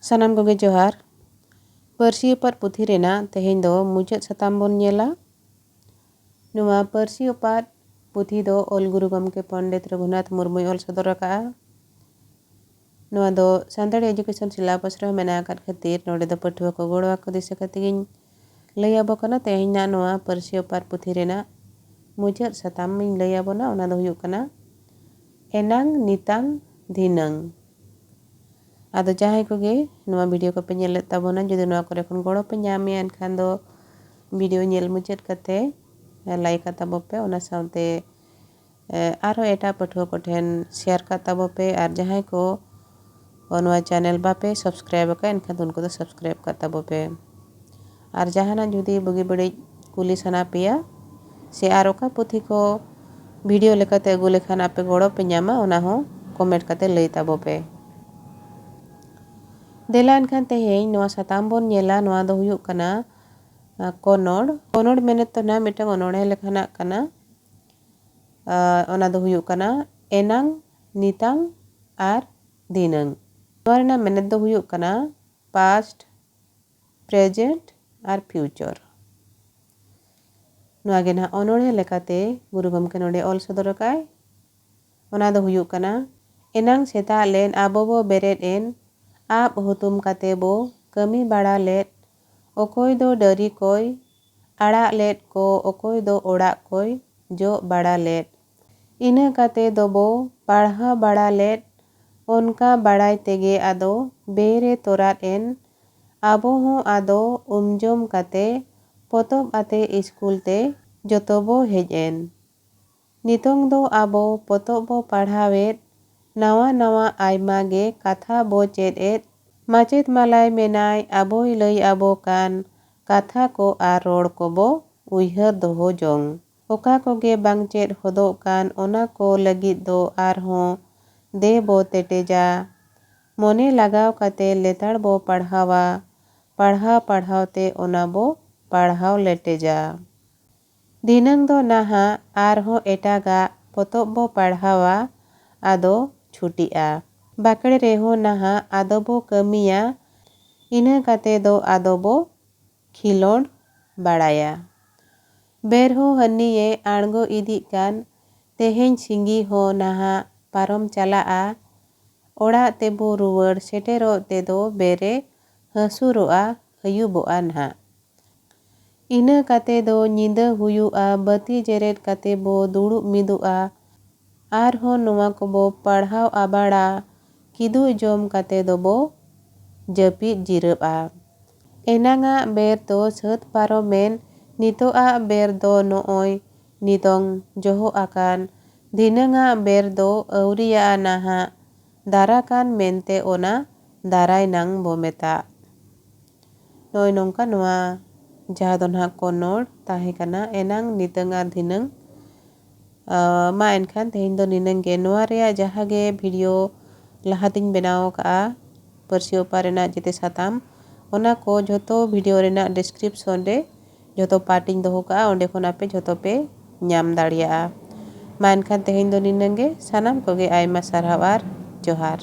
ᱥᱟᱱᱟᱢ ᱠᱚᱜᱮ ᱡᱚᱦᱟᱨ। ᱯᱟᱹᱨᱥᱤ ᱚᱯᱟᱛ ᱯᱩᱛᱷᱤ ᱨᱮᱱᱟᱜ ᱛᱮᱦᱮᱧ ᱫᱚ ᱢᱩᱪᱟᱹᱫ ᱥᱟᱛᱟᱢ ᱵᱚᱱ ᱧᱮᱞᱟ। ᱱᱚᱣᱟ ᱯᱟᱹᱨᱥᱤ ᱚᱯᱟᱛ ᱯᱩᱛᱷᱤ ᱫᱚ ᱚᱞ ᱜᱩᱨᱩ ᱜᱚᱢᱠᱮ ᱯᱚᱱᱰᱤᱛ ᱨᱚᱜᱷᱩᱱᱟᱛᱷ ᱢᱩᱨᱢᱩᱭ ᱚᱞ ᱥᱚᱫᱚᱨ ᱟᱠᱟᱜᱼᱟ। ᱱᱚᱣᱟ ᱫᱚ ᱥᱟᱱᱛᱟᱲᱤ ᱮᱰᱩᱠᱮᱥᱚᱱ ᱥᱤᱞᱮᱵᱟᱥ ᱨᱮ ᱢᱮᱱᱟᱜ ᱟᱠᱟᱫ ᱠᱷᱟᱹᱛᱤᱨ ᱱᱚᱰᱮ ᱫᱚ ᱯᱟᱹᱴᱷᱩᱣᱟᱹ ᱠᱚ ᱜᱚᱲᱚ ᱟᱠᱚ ᱫᱤᱥᱟᱹ ᱠᱟᱛᱮᱜᱤᱧ ᱞᱟᱹᱭ ᱟᱵᱚ ᱠᱟᱱᱟ। ᱛᱮᱦᱮᱧᱟᱜ ᱱᱚᱣᱟ ᱯᱟᱹᱨᱥᱤ ᱚᱯᱟᱛ ᱯᱩᱛᱷᱤ ᱨᱮᱱᱟᱜ ᱢᱩᱪᱟᱹᱫ ᱥᱟᱛᱟᱢ ᱤᱧ ᱞᱟᱹᱭ ᱟᱵᱚᱱᱟ। ᱚᱱᱟ ᱫᱚ ᱦᱩᱭᱩᱜ ᱠᱟᱱᱟ ᱮᱱᱟᱝ ᱱᱤᱛᱟᱝ ᱫᱷᱤᱱᱟᱹᱝ। ᱟᱫᱚ ᱡᱟᱦᱟᱸᱭ ᱠᱚᱜᱮ ᱱᱚᱣᱟ ᱵᱷᱤᱰᱤᱭᱳ ᱠᱚᱯᱮ ᱧᱮᱞᱮᱫ ᱛᱟᱵᱚᱱᱟ, ᱡᱩᱫᱤ ᱱᱚᱣᱟ ᱠᱚᱨᱮ ᱠᱷᱚᱱ ᱜᱚᱲᱚ ᱯᱮ ᱧᱟᱢᱮᱜᱼᱟ ᱮᱱᱠᱷᱟᱱ ᱫᱚ ᱵᱷᱤᱰᱤᱭᱳ ᱧᱮᱞ ᱢᱩᱪᱟᱹᱫ ᱠᱟᱛᱮ ᱞᱟᱭᱤᱠ ᱛᱟᱵᱚ ᱯᱮ। ᱚᱱᱟ ᱥᱟᱶᱛᱮ ᱟᱨᱦᱚᱸ ᱮᱴᱟᱜ ᱯᱟᱹᱴᱷᱩᱣᱟᱹ ᱠᱚᱴᱷᱮᱱ ᱥᱮᱭᱟᱨ ᱠᱟᱜ ᱛᱟᱵᱚ ᱯᱮ। ᱟᱨ ᱡᱟᱦᱟᱸᱭ ᱠᱚ ᱱᱚᱣᱟ ᱪᱮᱱᱮᱞ ᱵᱟᱯᱮ ᱥᱟᱵᱥᱠᱨᱟᱭᱤᱵ ᱟᱠᱟᱫ ᱮᱱᱠᱷᱟᱱ ᱫᱚ ᱩᱱᱠᱩ ᱫᱚ ᱥᱟᱵᱥᱠᱨᱟᱭᱤᱵ ᱠᱟᱜ ᱛᱟᱵᱚ ᱯᱮ। ᱟᱨ ᱡᱟᱦᱟᱱᱟᱜ ᱡᱩᱫᱤ ᱵᱩᱜᱤ ᱵᱟᱹᱲᱤᱡ ᱠᱩᱞᱤ ᱥᱟᱱᱟ ᱯᱮᱭᱟ ᱥᱮ ᱟᱨ ᱚᱠᱟ ᱯᱩᱛᱷᱤ ᱠᱚ ᱵᱷᱤᱰᱤᱭᱳ ᱞᱮᱠᱟᱛᱮ ᱟᱹᱜᱩ ᱞᱮᱠᱷᱟᱱ ᱟᱯᱮ ᱜᱚᱲᱚ ᱯᱮ ᱧᱟᱢᱟ, ᱚᱱᱟ ᱦᱚᱸ ᱠᱚᱢᱮᱱᱴ ᱠᱟᱛᱮ ᱞᱟᱹᱭ ᱛᱟᱵᱚ ᱯᱮ। ᱫᱮᱞᱟ ᱮᱱᱠᱷᱟᱱ ᱛᱮᱦᱮᱧ ᱱᱚᱣᱟ ᱥᱟᱛᱟᱢ ᱵᱚᱱ ᱧᱮᱞᱟ। ᱱᱚᱣᱟ ᱫᱚ ᱦᱩᱭᱩᱜ ᱠᱟᱱᱟ ᱠᱚᱱᱚᱲ। ᱠᱚᱱᱚᱲ ᱢᱮᱱᱮᱫ ᱫᱚ ᱱᱟᱦᱟᱜ ᱢᱤᱫᱴᱟᱝ ᱚᱱᱚᱬᱦᱮ ᱞᱮᱠᱟᱱᱟᱜ ᱠᱟᱱᱟ। ᱚᱱᱟ ᱫᱚ ᱦᱩᱭᱩᱜ ᱠᱟᱱᱟ ᱮᱱᱟᱝ ᱱᱤᱛᱟᱝ ᱟᱨ ᱫᱷᱤᱱᱟᱹᱝ। ᱱᱚᱣᱟ ᱨᱮᱱᱟᱜ ᱢᱮᱱᱮᱫ ᱫᱚ ᱦᱩᱭᱩᱜ ᱠᱟᱱᱟ ᱯᱟᱥᱴ, ᱯᱨᱮᱡᱮᱱᱴ ᱟᱨ ᱯᱷᱤᱭᱩᱪᱟᱨ। ᱱᱚᱣᱟ ᱜᱮ ᱱᱟᱦᱟᱜ ᱚᱱᱚᱬᱦᱮ ᱞᱮᱠᱟᱛᱮ ᱜᱩᱨᱩ ᱜᱚᱢᱠᱮ ᱱᱚᱰᱮ ᱚᱞ ᱥᱚᱫᱚᱨ ᱟᱠᱟᱜᱼᱟᱭ। ᱚᱱᱟ ᱫᱚ ᱦᱩᱭᱩᱜ ᱠᱟᱱᱟ ᱮᱱᱟᱝ ᱥᱮᱛᱟᱜ ᱞᱮᱱ ᱟᱵᱚ ᱵᱚ ᱵᱮᱨᱮᱫ ᱮᱱ, ᱟᱵ ᱦᱩᱛᱩᱢ ᱠᱟᱛᱮ ᱵᱚ ᱠᱟᱹᱢᱤ ᱵᱟᱲᱟ ᱞᱮᱫ, ᱚᱠᱚᱭ ᱫᱚ ᱰᱟᱹᱨᱤ ᱠᱚᱭ ᱟᱲᱟᱜ ᱞᱮᱫ ᱠᱚ, ᱚᱠᱚᱭ ᱫᱚ ᱚᱲᱟᱜ ᱠᱚᱭ ᱡᱚᱜ ᱵᱟᱲᱟ ᱞᱮᱫ। ᱤᱱᱟᱹ ᱠᱟᱛᱮ ᱫᱚᱵᱚ ᱯᱟᱲᱦᱟᱣ ᱵᱟᱲᱟ ᱞᱮᱫ, ᱚᱱᱠᱟ ᱵᱟᱲᱟᱭ ᱛᱮᱜᱮ ᱟᱫᱚ ᱵᱮᱨᱮ ᱛᱚᱨᱟᱫ ᱮᱱ, ᱟᱵᱚ ᱦᱚᱸ ᱟᱫᱚ ᱡᱚᱢ ᱠᱟᱛᱮ ᱯᱚᱛᱚᱵ ᱟᱛᱮ ᱤᱥᱠᱩᱞ ᱛᱮ ᱡᱚᱛᱚ ᱵᱚ ᱦᱮᱡ ᱮᱱ। ᱱᱤᱛᱚᱝ ᱫᱚ ᱟᱵᱚ ᱯᱚᱛᱚᱵ ᱵᱚ ᱯᱟᱲᱦᱟᱣᱮᱫ, ᱱᱟᱣᱟ ᱱᱟᱣᱟ ᱟᱭᱢᱟ ᱜᱮ ᱠᱟᱛᱷᱟ ᱵᱚ ᱪᱮᱫ ᱮᱫ, ᱢᱟᱪᱮᱫ ᱢᱟᱞᱟᱭ ᱢᱮᱱᱟᱭ ᱟᱵᱚᱭ ᱞᱟᱹᱭ ᱟᱵᱚ ᱠᱟᱱ ᱠᱟᱛᱷᱟ ko ᱟᱨ ᱨᱚᱲ ᱠᱚᱵᱚ ᱩᱭᱦᱟᱹᱨ ᱫᱚᱦᱚ ᱡᱚᱝ। ᱚᱠᱟ ᱠᱚᱜᱮ ᱵᱟᱝ ᱪᱮᱫ ᱦᱚᱫᱚᱜ ᱠᱟᱱ ᱚᱱᱟ ᱠᱚ ᱞᱟᱹᱜᱤᱫ ᱫᱚ ᱟᱨᱦᱚᱸ ᱫᱮ ᱵᱚ ᱛᱮᱴᱮᱡᱟ, ᱢᱚᱱᱮ ᱞᱟᱜᱟᱣ ᱠᱟᱛᱮ ᱞᱮᱛᱟᱲ ᱵᱚ ᱯᱟᱲᱦᱟᱣᱟ, ᱯᱟᱲᱦᱟᱣ ᱯᱟᱲᱦᱟᱣ te ᱚᱱᱟ ᱵᱚ ᱯᱟᱲᱦᱟᱣ ᱞᱮᱴᱮᱡᱟ। ᱫᱷᱤᱱᱟᱹᱝ ᱫᱚ ᱱᱟᱦᱟᱜ ᱟᱨᱦᱚᱸ ᱮᱴᱟᱜᱟᱜ ᱯᱚᱛᱚᱵ ᱵᱚ ᱯᱟᱲᱦᱟᱣᱟ, ᱟᱫᱚ ᱪᱷᱩᱴᱤᱜᱼᱟ। ᱵᱟᱠᱲᱮ ᱨᱮᱦᱚᱸ ᱱᱟᱦᱟᱜ ᱟᱫᱚ ᱵᱚ ᱠᱟᱹᱢᱤᱭᱟ, ᱤᱱᱟᱹ ᱠᱟᱛᱮ ᱫᱚ ᱟᱫᱚ ᱵᱚ ᱠᱷᱤᱞᱳᱰ ᱵᱟᱲᱟᱭᱟ। ᱵᱮᱨ ᱦᱚᱸ ᱦᱟᱹᱱᱤᱭᱮ ᱟᱬᱜᱚ ᱤᱫᱤᱜ ᱠᱟᱱ, ᱛᱮᱦᱮᱧ ᱥᱤᱸᱜᱤ ᱦᱚᱸ ᱱᱟᱦᱟᱜ ᱯᱟᱨᱚᱢ ᱪᱟᱞᱟᱜᱼᱟ, ᱚᱲᱟᱜ ᱛᱮᱵᱚ ᱨᱩᱣᱟᱹᱲ ᱥᱮᱴᱮᱨᱚᱜ ᱛᱮᱫᱚ ᱵᱮᱨᱮ ᱦᱟᱹᱥᱩᱨᱚᱜᱼᱟ, ᱟᱹᱭᱩᱵᱚᱜᱼᱟ ᱱᱟᱦᱟᱜ। ᱤᱱᱟᱹ ᱠᱟᱛᱮ ᱫᱚ ᱧᱤᱫᱟᱹ ᱦᱩᱭᱩᱜᱼᱟ, ᱵᱟᱹᱛᱤ ᱡᱮᱨᱮᱫ ᱠᱟᱛᱮ ᱵᱚ ᱫᱩᱲᱩᱵ ᱢᱤᱫᱚᱜᱼᱟ, ᱟᱨᱦᱚᱸ ᱱᱚᱣᱟ ᱠᱚᱵᱚ ᱯᱟᱲᱦᱟᱣ ᱟᱵᱟᱲᱟ, ᱠᱤᱫᱩᱜ ᱡᱚᱢ ᱠᱟᱛᱮ ᱫᱚᱵᱚ ᱡᱟᱹᱯᱤᱫ ᱡᱤᱨᱟᱹᱜᱼᱟ। ᱮᱱᱟᱝᱟᱜ ᱵᱮᱨ ᱫᱚ ᱥᱟᱹᱛ ᱯᱟᱨᱚᱢᱮᱱ, ᱱᱤᱛᱚᱜᱟᱜ ᱵᱮᱨ ᱫᱚ ᱱᱚᱜᱼᱚᱭ ᱱᱤᱛᱚᱝ ᱡᱚᱦᱚᱜ ᱟᱠᱟᱱ, ᱫᱷᱤᱱᱟᱹᱝᱟᱜ ᱵᱮᱨ ᱫᱚ ᱟᱹᱣᱨᱤᱭᱟᱜᱼᱟ ᱱᱟᱦᱟᱜ ᱫᱟᱨᱟᱠᱟᱱ ᱢᱮᱱᱛᱮ ᱚᱱᱟ ᱫᱟᱨᱟᱭ ᱱᱟᱝ ᱵᱚ ᱢᱮᱛᱟᱜ। ᱱᱚᱜᱼᱚᱭ ᱱᱚᱝᱠᱟ ᱱᱚᱣᱟ ᱡᱟᱦᱟᱸ ᱫᱚ ᱱᱟᱦᱟᱜ ᱠᱚᱱᱚᱲ ᱛᱟᱦᱮᱸ ᱠᱟᱱᱟ ᱮᱱᱟᱝ ᱱᱤᱛᱟᱹᱝ ᱟᱨ ᱫᱷᱤᱱᱟᱹᱝ। ᱢᱟ ᱮᱱᱠᱷᱟᱱ ᱛᱮᱦᱮᱧ ᱫᱚ ᱱᱤᱱᱟᱹᱝ ᱜᱮ। ᱱᱚᱣᱟ ᱨᱮᱭᱟᱜ ᱡᱟᱦᱟᱸ ᱜᱮ ᱵᱷᱤᱰᱤᱭᱳ ᱞᱟᱦᱟᱛᱤᱧ ᱵᱮᱱᱟᱣ ᱟᱠᱟᱜᱼᱟ ᱯᱟᱹᱨᱥᱤ ᱚᱯᱟᱛ ᱨᱮᱱᱟᱜ ᱡᱮᱛᱮ ᱥᱟᱛᱟᱢ, ᱚᱱᱟ ko ᱡᱷᱚᱛᱚ ᱵᱷᱤᱰᱤᱭᱳ ᱨᱮᱱᱟᱜ ᱰᱤᱥᱠᱨᱤᱯᱥᱚᱱ ᱨᱮ ᱡᱷᱚᱛᱚ ᱯᱟᱨᱴ ᱤᱧ ᱫᱚᱦᱚ ᱠᱟᱜᱼᱟ, ᱚᱸᱰᱮ ᱠᱷᱚᱱ ᱟᱯᱮ ᱡᱷᱚᱛᱚ ᱯᱮ ᱧᱟᱢ ᱫᱟᱲᱮᱭᱟᱜᱼᱟ। ᱢᱟ ᱮᱱᱠᱷᱟᱱ ᱛᱮᱦᱮᱧ ᱫᱚ ᱱᱤᱱᱟᱹᱝ ᱜᱮ। ᱥᱟᱱᱟᱢ ᱠᱚᱜᱮ ᱟᱭᱢᱟ ᱥᱟᱨᱦᱟᱣ ᱟᱨ ᱡᱚᱦᱟᱨ।